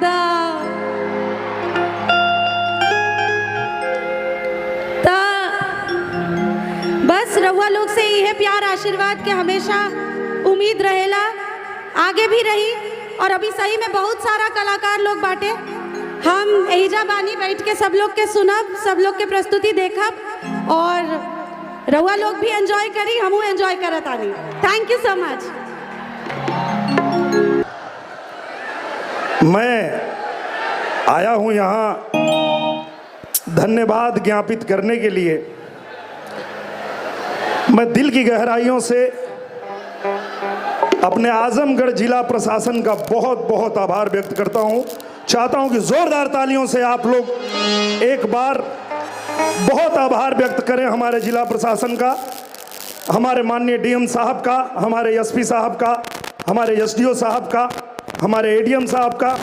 दादा ता बस रउआ लोग से यह प्यार आशीर्वाद के हमेशा उम्मीद रहेला, आगे भी रही। और अभी सही में बहुत सारा कलाकार लोग बाटे, हम एहिजा बानी बैठ के सब लोग के सुनब, सब लोग के प्रस्तुति देखब और रउआ लोग भी एंजॉय करी, हमहू एंजॉय करत आनी। Thank you so much. मैं आया हूं यहाँ धन्यवाद ज्ञापित करने के लिए। मैं दिल की गहराइयों से अपने आजमगढ़ जिला प्रशासन का बहुत बहुत आभार व्यक्त करता हूं। चाहता हूं कि जोरदार तालियों से आप लोग एक बार बहुत आभार व्यक्त करें हमारे जिला प्रशासन का, हमारे माननीय डीएम साहब का, हमारे एसपी साहब का, हमारे एसडीओ साहब का, हमारे एडीएम साहब का।